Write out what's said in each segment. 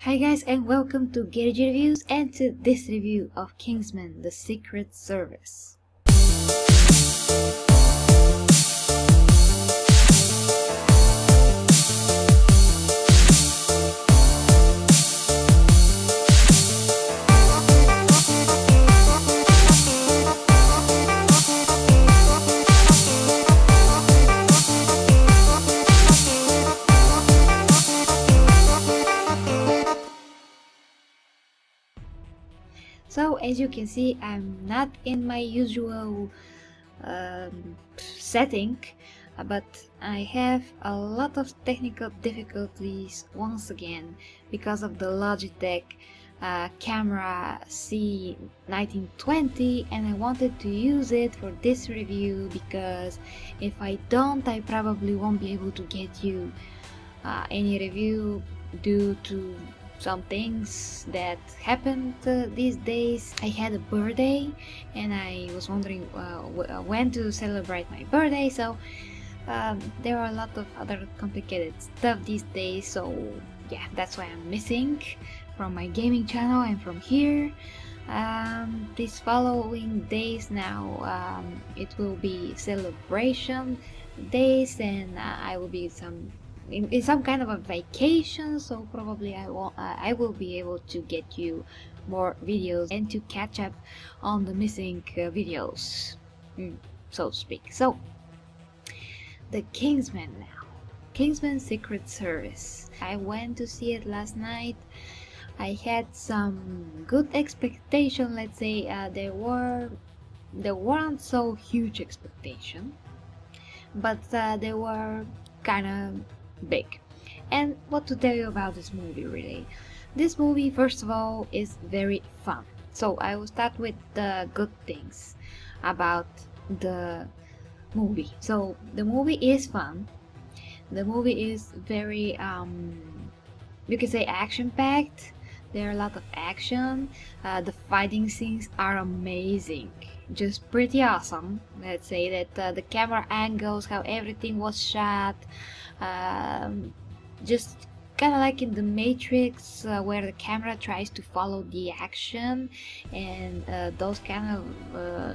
Hi guys, and welcome to Garage Reviews and to this review of Kingsman, the Secret Service. So as you can see, I'm not in my usual setting, but I have a lot of technical difficulties once again because of the Logitech camera C1920, and I wanted to use it for this review because if I don't, I probably won't be able to get you any review due to some things that happened these days. I had a birthday and I was wondering when to celebrate my birthday, so there are a lot of other complicated stuff these days, so yeah, that's why I'm missing from my gaming channel and from here. These following days now, it will be celebration days, and I will be in some kind of a vacation, so probably I will be able to get you more videos and to catch up on the missing videos, so to speak. So the Kingsman now, Kingsman Secret Service. I went to see it last night. I had some good expectation, let's say. There weren't so huge expectation, but they were kind of big. And what to tell you about this movie, really? This movie, first of all, is very fun. So I will start with the good things about the movie. So the movie is fun. The movie is very you can say action-packed. There are a lot of action. The fighting scenes are amazing, just pretty awesome. Let's say that the camera angles, how everything was shot, just kind of like in the Matrix, where the camera tries to follow the action, and those kind of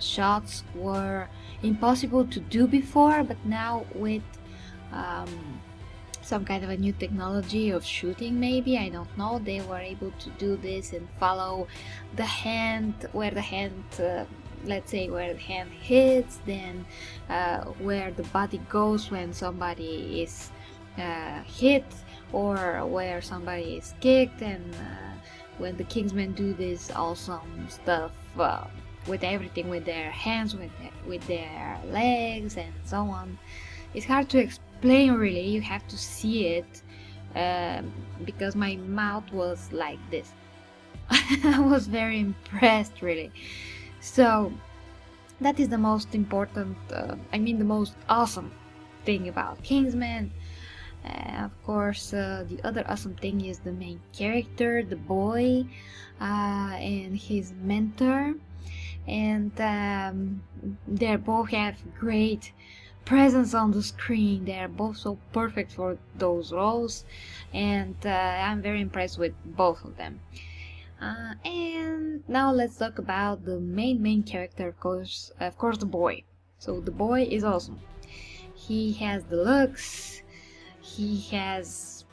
shots were impossible to do before, but now with some kind of a new technology of shooting, maybe, I don't know, they were able to do this and follow the hand, where the hand let's say where the hand hits, then where the body goes when somebody is hit, or where somebody is kicked, and when the Kingsmen do this awesome stuff with everything, with their hands, with their legs, and so on. It's hard to explain, really. You have to see it, because my mouth was like this. I was very impressed, really. So that is the most important, the most awesome thing about Kingsman. Of course, the other awesome thing is the main character, the boy, and his mentor, and they both have great presence on the screen. They are both so perfect for those roles, and I'm very impressed with both of them. And now let's talk about the main character, of course, the boy. So the boy is awesome. He has the looks, he has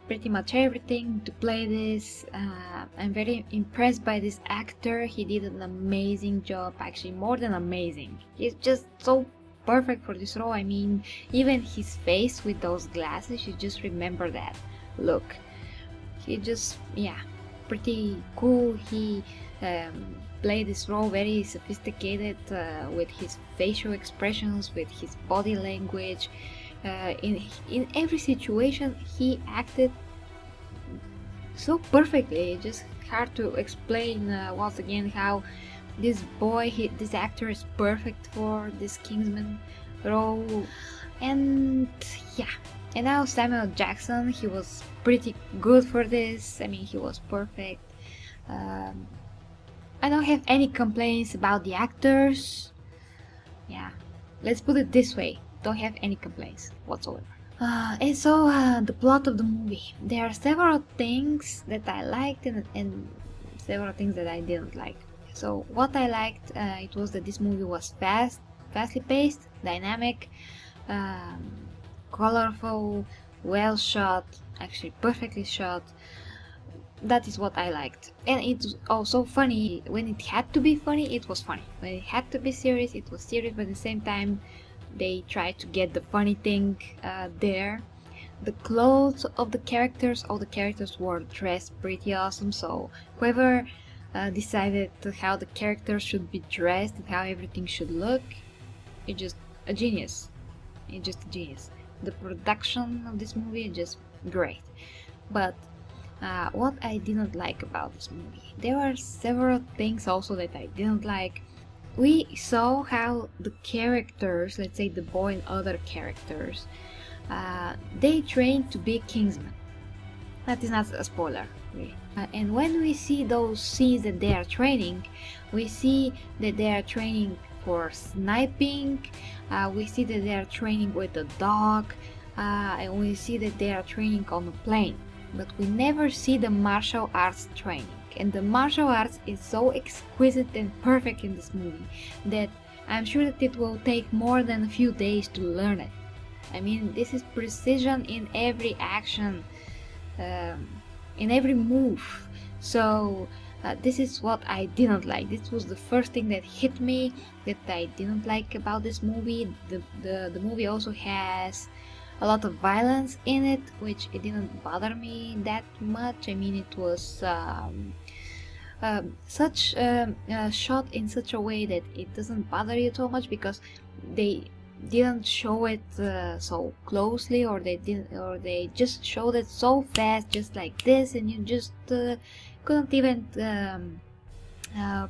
pretty much everything to play this. I'm very impressed by this actor. He did an amazing job, actually more than amazing. He's just so perfect for this role. I mean, even his face with those glasses, you just remember that look. He just, yeah, pretty cool. He played this role very sophisticated, with his facial expressions, with his body language. In every situation he acted so perfectly. It's just hard to explain once again how this boy, this actor is perfect for this Kingsman role. And yeah, and now Samuel Jackson, he was pretty good for this. I mean, he was perfect. I don't have any complaints about the actors. Yeah, let's put it this way, don't have any complaints whatsoever. The plot of the movie. There are several things that I liked and several things that I didn't like. So what I liked, it was that this movie was fastly paced, dynamic, um, colorful, well shot, actually perfectly shot. That is what I liked. And it's also funny. When it had to be funny, it was funny. When it had to be serious, it was serious, but at the same time they tried to get the funny thing there. The clothes of the characters, all the characters were dressed pretty awesome, so whoever decided how the characters should be dressed and how everything should look, it's just a genius. It's just a genius. The production of this movie is just great. But what I didn't like about this movie, there are several things also that I didn't like. We saw how the characters, let's say the boy and other characters, they trained to be Kingsman. That is not a spoiler, really. And when we see those scenes that they are training, we see that they are training for sniping, we see that they are training with a dog, and we see that they are training on a plane. But we never see the martial arts training. And the martial arts is so exquisite and perfect in this movie that I'm sure that it will take more than a few days to learn it. I mean, this is precision in every action, in every move. So this is what I didn't like. This was the first thing that hit me that I didn't like about this movie. The movie also has a lot of violence in it, which it didn't bother me that much. I mean, it was shot in such a way that it doesn't bother you so much because they didn't show it so closely, or they just showed it so fast, just like this, and you just couldn't even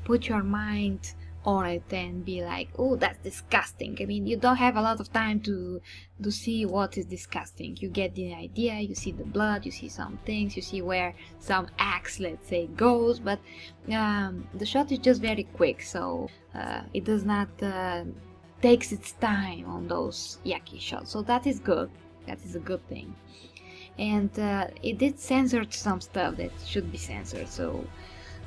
put your mind on it and be like, oh, that's disgusting. I mean, you don't have a lot of time to see what is disgusting. You get the idea, you see the blood, you see some things, you see where some axe, let's say, goes, but the shot is just very quick, so it does not takes its time on those yucky shots. So that is good. That is a good thing. And it did censor some stuff that should be censored, so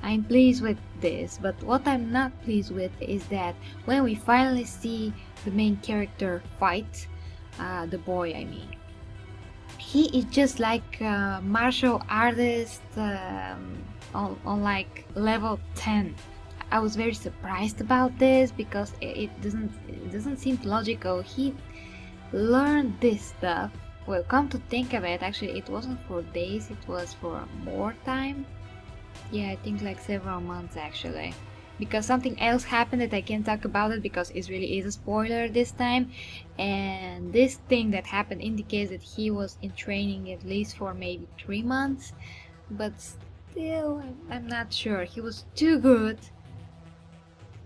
I'm pleased with this. But what I'm not pleased with is that when we finally see the main character fight, the boy, I mean, he is just like a martial artist on like level 10. I was very surprised about this because it doesn't seem logical. He learned this stuff. Well, come to think of it, actually it wasn't for days, it was for more time. Yeah, I think like several months actually, because something else happened that I can't talk about it because it really is a spoiler this time. And this thing that happened indicates that he was in training at least for maybe 3 months, but still I'm not sure. He was too good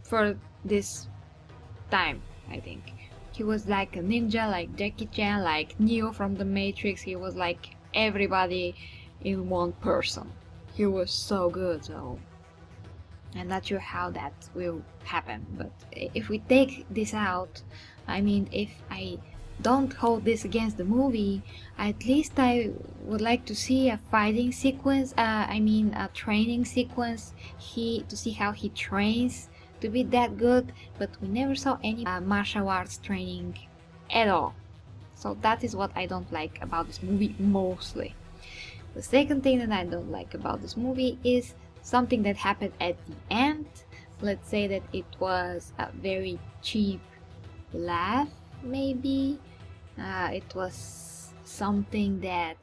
for this time, I think. He was like a ninja, like Jackie Chan, like Neo from the Matrix. He was like everybody in one person. He was so good, so I'm not sure how that will happen. But if we take this out, I mean, if I don't hold this against the movie, at least I would like to see a fighting sequence, I mean a training sequence, to see how he trains to be that good, but we never saw any martial arts training at all. So that is what I don't like about this movie mostly. The second thing that I don't like about this movie is something that happened at the end. Let's say that it was a very cheap laugh, maybe. It was something that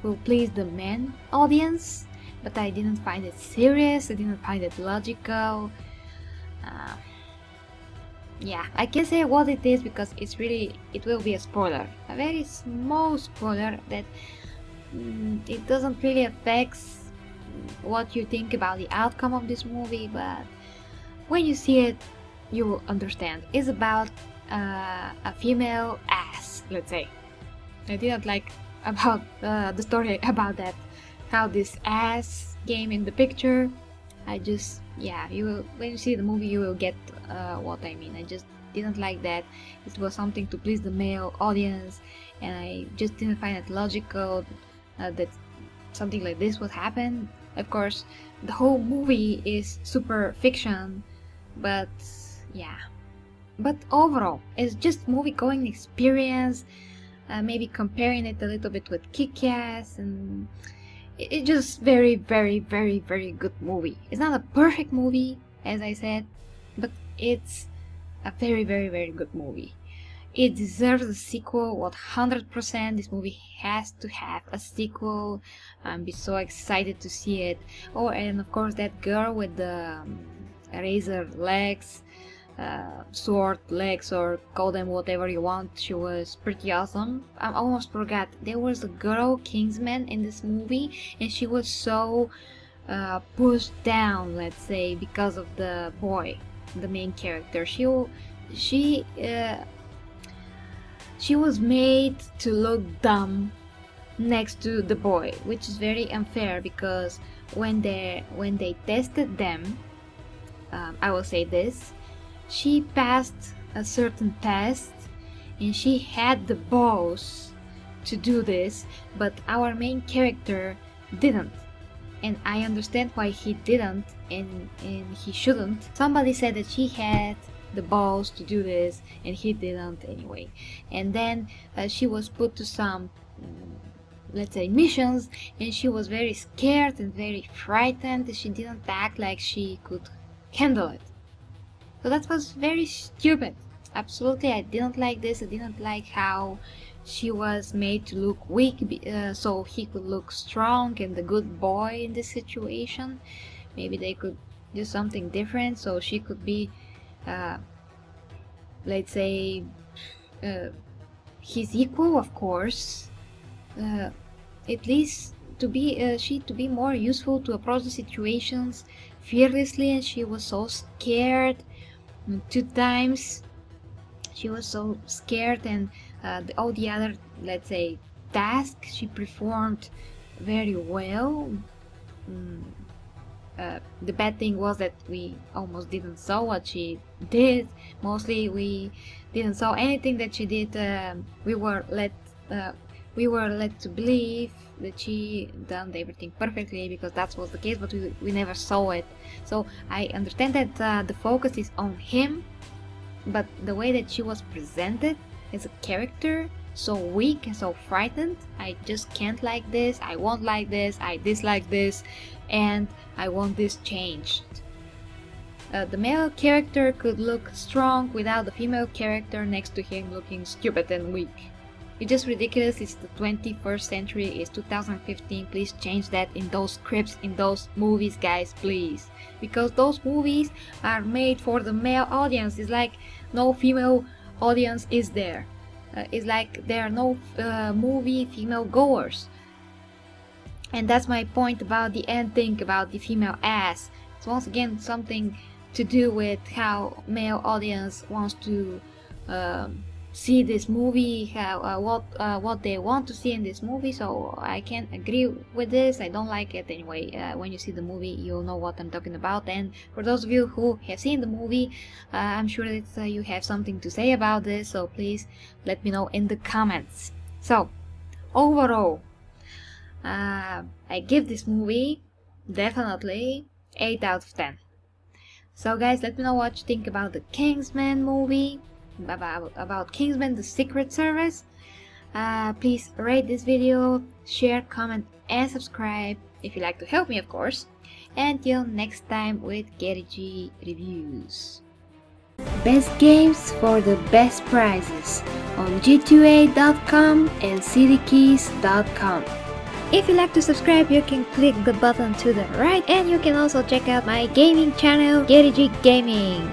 will please the men audience, but I didn't find it serious, I didn't find it logical. Yeah, I can say what it is because it will be a spoiler, a very small spoiler that it doesn't really affect what you think about the outcome of this movie, but when you see it, you will understand. It's about a female ass, let's say. I didn't like about the story about that, how this ass came in the picture. I just, yeah, when you see the movie you will get what I mean. I just didn't like that it was something to please the male audience, and I just didn't find it logical that something like this would happen. Of course, the whole movie is super fiction, but yeah. But overall, it's just movie-going experience. Maybe comparing it a little bit with Kick-Ass, and it's just very, very, very, very good movie. It's not a perfect movie, as I said, but it's a very, very, very good movie. It deserves a sequel 100%. This movie has to have a sequel. I'm so excited to see it. Oh, and of course that girl with the razor legs, sword legs, or call them whatever you want, she was pretty awesome. I almost forgot, there was a girl, Kingsman, in this movie, and she was so pushed down, let's say, because of the boy, the main character. She was made to look dumb next to the boy, which is very unfair, because when they tested them, I will say this, she passed a certain test and she had the balls to do this, but our main character didn't. And I understand why he didn't, and he shouldn't. Somebody said that she had the balls to do this and he didn't anyway. And then she was put to some let's say missions, and she was very scared and very frightened. She didn't act like she could handle it. So that was very stupid. Absolutely, I didn't like this. I didn't like how she was made to look weak, so he could look strong and the good boy in this situation. Maybe they could do something different so she could be, let's say, his equal, of course. At least to be she to be more useful to approach the situations fearlessly, and she was so scared. 2 times she was so scared, and all the other, let's say, tasks she performed very well. The bad thing was that we almost didn't saw what she did. Mostly we didn't saw anything that she did. We were led to believe that she done everything perfectly, because that was the case, but we never saw it. So I understand that the focus is on him, but the way that she was presented as a character, so weak and so frightened, I just can't like this. I won't like this. I dislike this, and I want this changed. The male character could look strong without the female character next to him looking stupid and weak. It's just ridiculous. It's the 21st century, it's 2015. Please change that in those scripts, in those movies, guys, please. Because those movies are made for the male audience. It's like no female audience is there. It's like there are no movie female goers. And that's my point about the end thing about the female ass. It's once again something to do with how male audience wants to see this movie, how what they want to see in this movie. So I can't agree with this. I don't like it anyway. When you see the movie, you'll know what I'm talking about. And for those of you who have seen the movie, I'm sure that you have something to say about this, so please let me know in the comments. So overall, I give this movie definitely 8 out of 10. So guys, let me know what you think about the Kingsman movie, about Kingsman the Secret Service. Please rate this video, share, comment and subscribe if you like to help me, of course. Until next time with GettyG Reviews. Best games for the best prices on g2a.com and cdkeys.com. If you like to subscribe, you can click the button to the right, and you can also check out my gaming channel, GettyG Gaming.